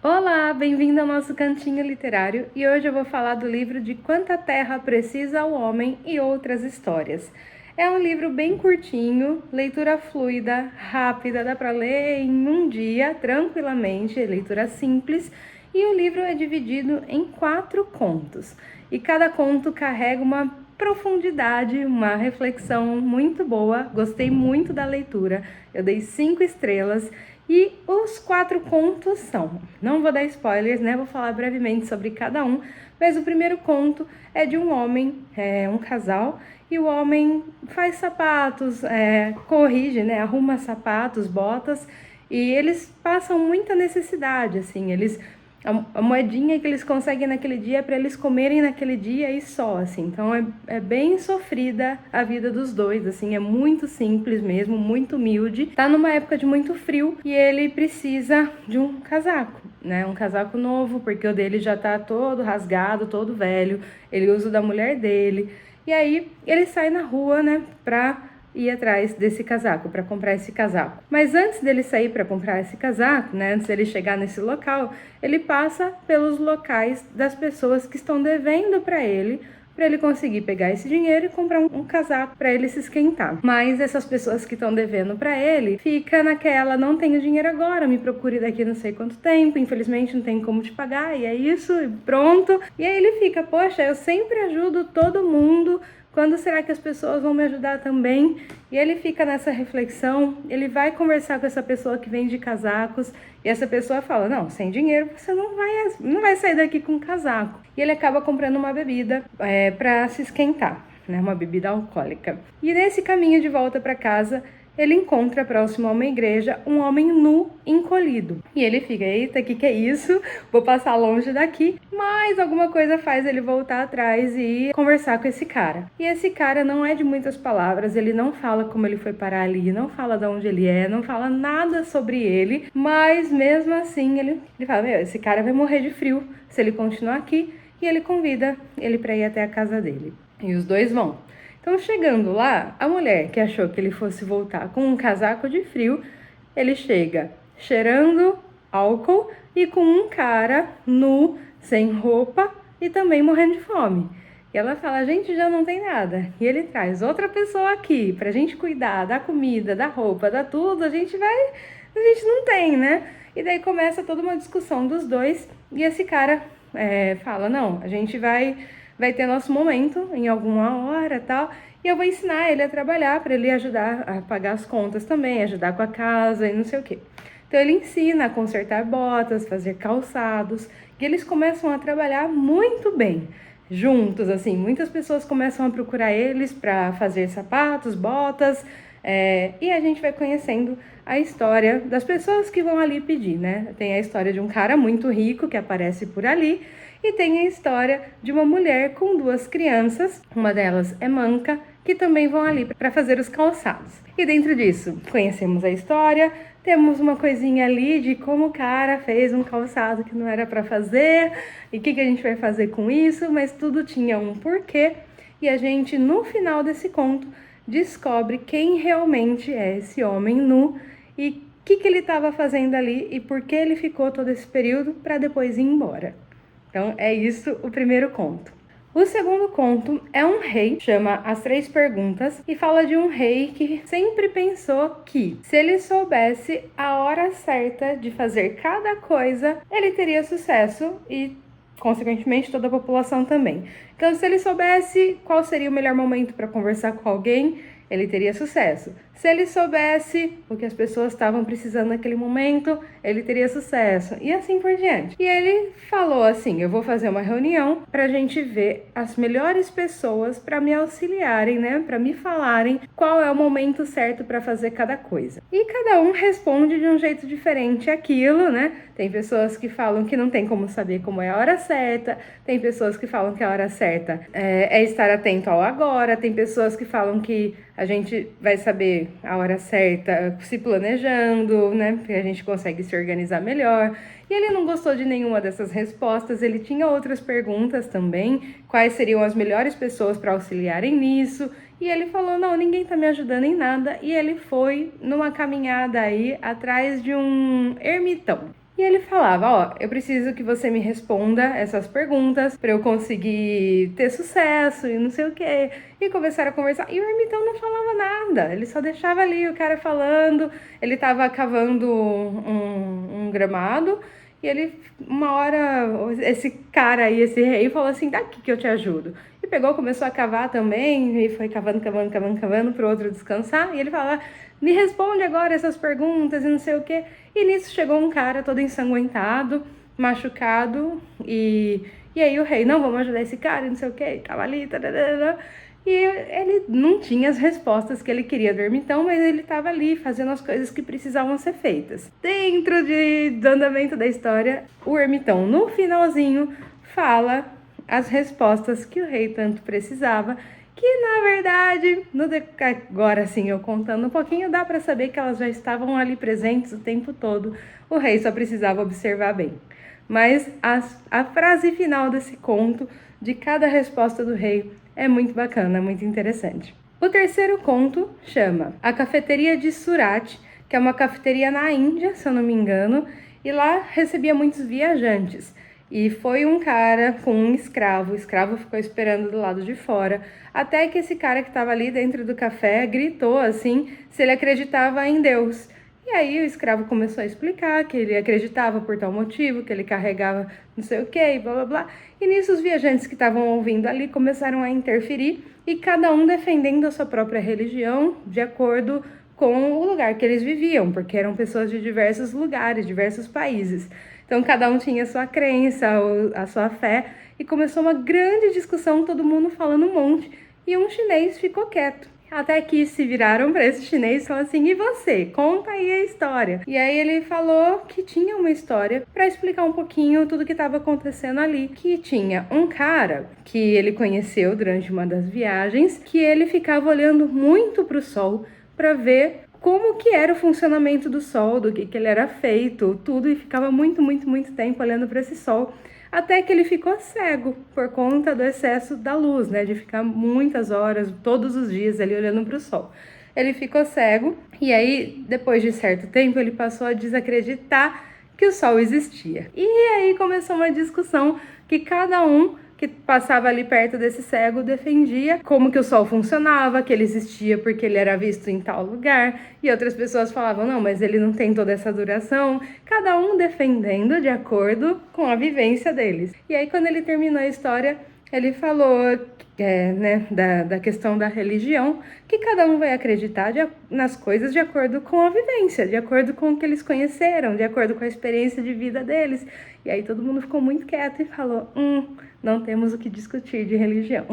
Olá, bem-vindo ao nosso cantinho literário e hoje eu vou falar do livro de Quanta Terra Precisa o Homem e Outras Histórias. É um livro bem curtinho, leitura fluida, rápida, dá para ler em um dia tranquilamente, leitura simples, e o livro é dividido em 4 contos e cada conto carrega uma profundidade, uma reflexão muito boa. Gostei muito da leitura, eu dei 5 estrelas. E os 4 contos são, não vou dar spoilers, né? Vou falar brevemente sobre cada um, mas o primeiro conto é de um homem, um casal, e o homem faz sapatos, corrige, né? Arruma sapatos, botas, e eles passam muita necessidade, assim, a moedinha que eles conseguem naquele dia é para eles comerem naquele dia e só, assim. Então é bem sofrida a vida dos dois, assim, é muito simples mesmo, muito humilde. Tá numa época de muito frio e ele precisa de um casaco, né? Um casaco novo, porque o dele já tá todo rasgado, todo velho. Ele usa o da mulher dele. E aí ele sai na rua, né, pra ir atrás desse casaco, para comprar esse casaco. Mas antes dele sair para comprar esse casaco, né, antes dele chegar nesse local, ele passa pelos locais das pessoas que estão devendo para ele conseguir pegar esse dinheiro e comprar um casaco para ele se esquentar. Mas essas pessoas que estão devendo para ele, fica naquela, não tenho dinheiro agora, me procure daqui não sei quanto tempo, infelizmente não tem como te pagar, e é isso, e pronto. E aí ele fica, poxa, eu sempre ajudo todo mundo, quando será que as pessoas vão me ajudar também? E ele fica nessa reflexão, ele vai conversar com essa pessoa que vende casacos, e essa pessoa fala, não, sem dinheiro você não vai sair daqui com um casaco. E ele acaba comprando uma bebida para se esquentar, né, uma bebida alcoólica. E nesse caminho de volta para casa, ele encontra próximo a uma igreja um homem nu, encolhido. E ele fica, eita, o que é isso? Vou passar longe daqui. Mas alguma coisa faz ele voltar atrás e conversar com esse cara. E esse cara não é de muitas palavras, ele não fala como ele foi parar ali, não fala de onde ele é, não fala nada sobre ele. Mas mesmo assim, ele fala, meu, esse cara vai morrer de frio se ele continuar aqui. E ele convida ele para ir até a casa dele. E os dois vão. Então, chegando lá, a mulher que achou que ele fosse voltar com um casaco de frio, ele chega cheirando álcool e com um cara nu, sem roupa e também morrendo de fome. E ela fala, a gente já não tem nada. E ele traz outra pessoa aqui pra gente cuidar da comida, da roupa, da tudo, a gente não tem, né? E daí começa toda uma discussão dos dois e esse cara fala, não, a gente vai ter nosso momento em alguma hora e tal, e eu vou ensinar ele a trabalhar para ele ajudar a pagar as contas também, ajudar com a casa e não sei o quê. Então ele ensina a consertar botas, fazer calçados, e eles começam a trabalhar muito bem juntos, assim, muitas pessoas começam a procurar eles para fazer sapatos, botas, e a gente vai conhecendo a história das pessoas que vão ali pedir, né? Tem a história de um cara muito rico que aparece por ali, e tem a história de uma mulher com 2 crianças, uma delas é manca, que também vão ali para fazer os calçados. E dentro disso, conhecemos a história, temos uma coisinha ali de como o cara fez um calçado que não era para fazer, e o que a gente vai fazer com isso, mas tudo tinha um porquê, e a gente, no final desse conto, descobre quem realmente é esse homem nu, e o que ele estava fazendo ali, e por que ele ficou todo esse período para depois ir embora. Então, é isso o primeiro conto. O segundo conto é um rei, chama As 3 Perguntas, e fala de um rei que sempre pensou que, se ele soubesse a hora certa de fazer cada coisa, ele teria sucesso e, consequentemente, toda a população também. Então, se ele soubesse qual seria o melhor momento para conversar com alguém, ele teria sucesso. Se ele soubesse o que as pessoas estavam precisando naquele momento, ele teria sucesso. E assim por diante. E ele falou assim, eu vou fazer uma reunião pra gente ver as melhores pessoas para me auxiliarem, né? Para me falarem qual é o momento certo para fazer cada coisa. E cada um responde de um jeito diferente aquilo, né? Tem pessoas que falam que não tem como saber como é a hora certa. Tem pessoas que falam que a hora certa é estar atento ao agora. Tem pessoas que falam que a gente vai saber a hora certa se planejando, né? Porque a gente consegue se organizar melhor. E ele não gostou de nenhuma dessas respostas, ele tinha outras perguntas também, quais seriam as melhores pessoas para auxiliarem nisso. E ele falou, não, ninguém tá me ajudando em nada. E ele foi numa caminhada aí atrás de um ermitão. E ele falava, ó, eu preciso que você me responda essas perguntas para eu conseguir ter sucesso e não sei o quê. E começaram a conversar. E o ermitão não falava nada, ele só deixava ali o cara falando. Ele tava cavando um gramado e ele, uma hora, esse cara aí, esse rei, falou assim, daqui que eu te ajudo. E pegou, começou a cavar também, e foi cavando pro outro descansar. E ele falava, me responde agora essas perguntas e não sei o quê. E nisso chegou um cara todo ensanguentado, machucado, e aí o rei, não, vamos ajudar esse cara, não sei o quê, tava ali, tararara. E ele não tinha as respostas que ele queria do ermitão, mas ele estava ali fazendo as coisas que precisavam ser feitas. Dentro do andamento da história, o ermitão, no finalzinho, fala as respostas que o rei tanto precisava, que na verdade, agora sim, eu contando um pouquinho, dá para saber que elas já estavam ali presentes o tempo todo. O rei só precisava observar bem. Mas a frase final desse conto, de cada resposta do rei, é muito bacana, muito interessante. O terceiro conto chama A Cafeteria de Surat, que é uma cafeteria na Índia, se eu não me engano, e lá recebia muitos viajantes. E foi um cara com um escravo, o escravo ficou esperando do lado de fora, até que esse cara que estava ali dentro do café gritou assim, se ele acreditava em Deus. E aí o escravo começou a explicar que ele acreditava por tal motivo, que ele carregava não sei o que, blá blá blá. E nisso os viajantes que estavam ouvindo ali começaram a interferir, e cada um defendendo a sua própria religião de acordo com o lugar que eles viviam, porque eram pessoas de diversos lugares, diversos países. Então cada um tinha a sua crença, a sua fé, e começou uma grande discussão, todo mundo falando um monte, e um chinês ficou quieto. Até que se viraram para esse chinês e falaram assim, e você? Conta aí a história. E aí ele falou que tinha uma história para explicar um pouquinho tudo que estava acontecendo ali. Que tinha um cara que ele conheceu durante uma das viagens, que ele ficava olhando muito para o sol para ver como que era o funcionamento do sol, do que ele era feito, tudo, e ficava muito tempo olhando para esse sol. Até que ele ficou cego por conta do excesso da luz, né? De ficar muitas horas, todos os dias ali olhando para o sol. Ele ficou cego e aí, depois de certo tempo, ele passou a desacreditar que o sol existia. E aí começou uma discussão que cada um que passava ali perto desse cego defendia como que o sol funcionava, que ele existia porque ele era visto em tal lugar, e outras pessoas falavam, não, mas ele não tem toda essa duração, cada um defendendo de acordo com a vivência deles. E aí quando ele terminou a história, ele falou da questão da religião, que cada um vai acreditar nas coisas de acordo com a vivência, de acordo com o que eles conheceram, de acordo com a experiência de vida deles. E aí todo mundo ficou muito quieto e falou, não temos o que discutir de religião.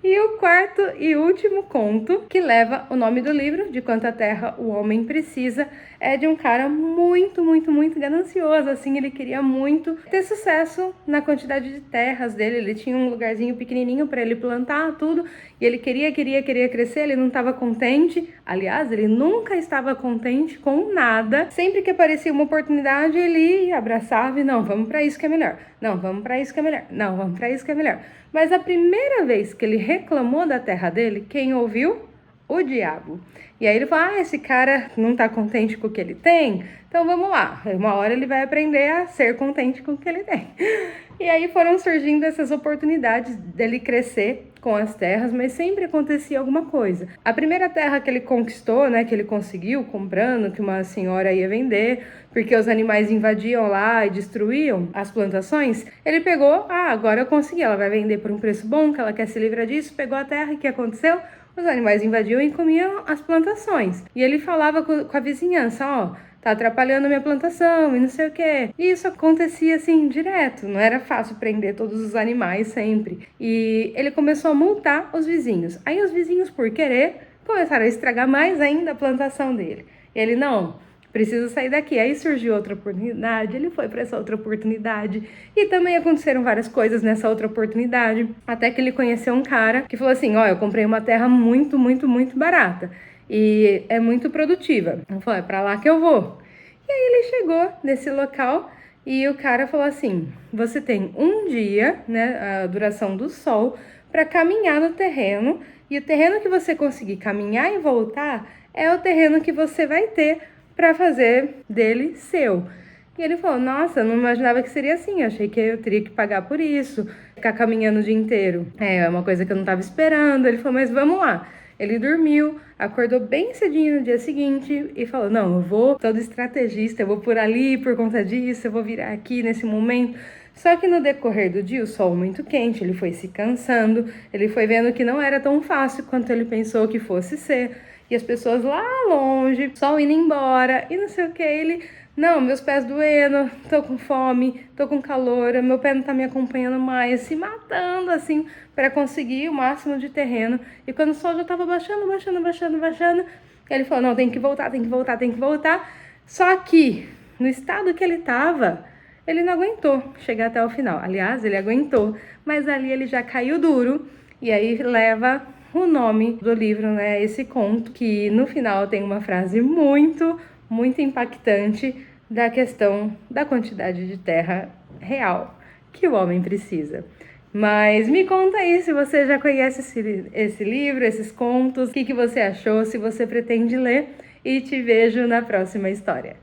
E o quarto e último conto, que leva o nome do livro, De Quanta Terra o Homem Precisa, é de um cara muito ganancioso, assim, ele queria muito ter sucesso na quantidade de terras dele, ele tinha um lugarzinho pequenininho para ele plantar tudo, e ele queria crescer, ele não estava contente, aliás, ele nunca estava contente com nada, sempre que aparecia uma oportunidade, ele abraçava e não, vamos para isso que é melhor, não, vamos para isso que é melhor, não, vamos para isso que é melhor. Mas a primeira vez que ele reclamou da terra dele, quem ouviu? O diabo. E aí ele falou, esse cara não tá contente com o que ele tem, então vamos lá, uma hora ele vai aprender a ser contente com o que ele tem. E aí foram surgindo essas oportunidades dele crescer com as terras, mas sempre acontecia alguma coisa. A primeira terra que ele conquistou, né, que ele conseguiu comprando, que uma senhora ia vender, porque os animais invadiam lá e destruíam as plantações, ele pegou, agora eu consegui, ela vai vender por um preço bom, que ela quer se livrar disso, pegou a terra, e o que aconteceu? Os animais invadiam e comiam as plantações. E ele falava com a vizinhança, tá atrapalhando a minha plantação e não sei o quê. E isso acontecia assim direto, não era fácil prender todos os animais sempre. E ele começou a multar os vizinhos. Aí os vizinhos, por querer, começaram a estragar mais ainda a plantação dele. E ele, não, preciso sair daqui. Aí surgiu outra oportunidade, ele foi para essa outra oportunidade. E também aconteceram várias coisas nessa outra oportunidade. Até que ele conheceu um cara que falou assim, eu comprei uma terra muito barata. E é muito produtiva. Ele falou, é pra lá que eu vou. E aí ele chegou nesse local e o cara falou assim, você tem um dia, né, a duração do sol, para caminhar no terreno. E o terreno que você conseguir caminhar e voltar é o terreno que você vai ter para fazer dele seu. E ele falou, nossa, eu não imaginava que seria assim, eu achei que eu teria que pagar por isso, ficar caminhando o dia inteiro. É uma coisa que eu não estava esperando. Ele falou, mas vamos lá. Ele dormiu, acordou bem cedinho no dia seguinte e falou, não, eu vou todo estrategista, eu vou por ali por conta disso, eu vou virar aqui nesse momento. Só que no decorrer do dia, o sol muito quente, ele foi se cansando, ele foi vendo que não era tão fácil quanto ele pensou que fosse ser. E as pessoas lá longe, sol indo embora e não sei o que, ele... Não, meus pés doendo, tô com fome, tô com calor, meu pé não tá me acompanhando mais, se matando assim para conseguir o máximo de terreno. E quando o sol já tava baixando, ele falou, não, tem que voltar. Só que no estado que ele tava, ele não aguentou chegar até o final. Aliás, ele aguentou, mas ali ele já caiu duro e aí leva o nome do livro, né? Esse conto que no final tem uma frase muito impactante da questão da quantidade de terra real que o homem precisa. Mas me conta aí se você já conhece esse livro, esses contos, o que você achou, se você pretende ler, e te vejo na próxima história.